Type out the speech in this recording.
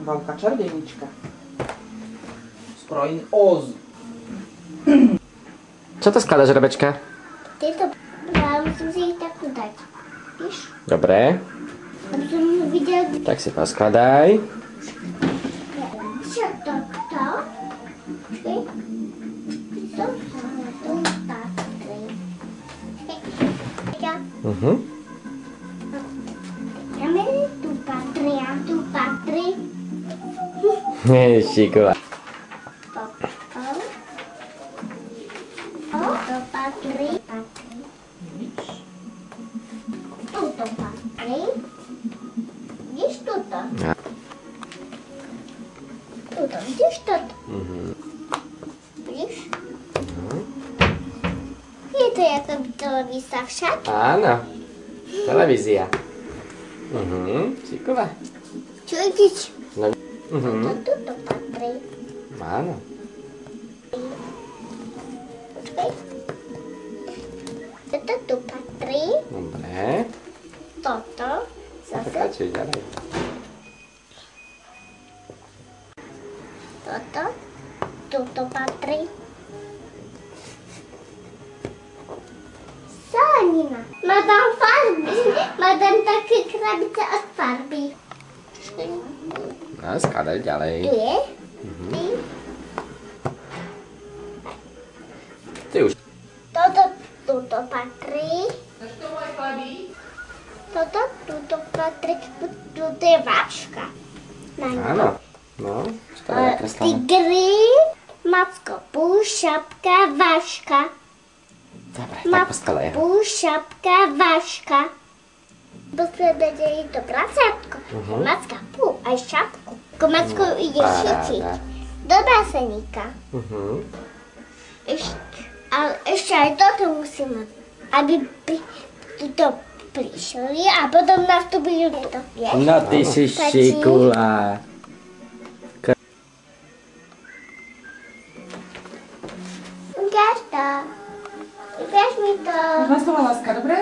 Veľká čarodejnička. Zbrojný Oz. Čo to skladáš, Rebečka? Tieto musím si ich takto dať. Víš? Dobre. Aby som videl, Tak si poskladaj. čo takto. Počkej. To patrí. Tu patrí a tu patrí. Šikula. To patrí. Tuto patrí. Vidíš tuto? Tuto, vidíš toto? Vidíš? Je to jako televízia však? Áno. Televízia. Šikula. Čo vidíš? No. To tuto patrí. Áno. Počkej. Toto tu patrí. Dobre. Toto. Zase. Pokračuj ďalej. Toto. Tuto patrí. Zelenina. Má tam farby. Má tam také krabice od farby. No, skladaj ďalej. Tu je. Ty už. Toto tuto patrí. Toto tuto patrí. Tuto je váška. Na ňu. Áno. No, čo to je nakreslené? Tigry, macko, šapka, váška. Dobre, tak poskladaj. Šapka, váška. Posledne je to pracátko. Macka, aj šapku. Macko ide šičiť. Do baseníka. Ale ešte aj toto musíme, aby to prišli a potom nastúpili to. No ty si šikula. Ukáž to. Ukáž mi to. Už nastala láska, dobre?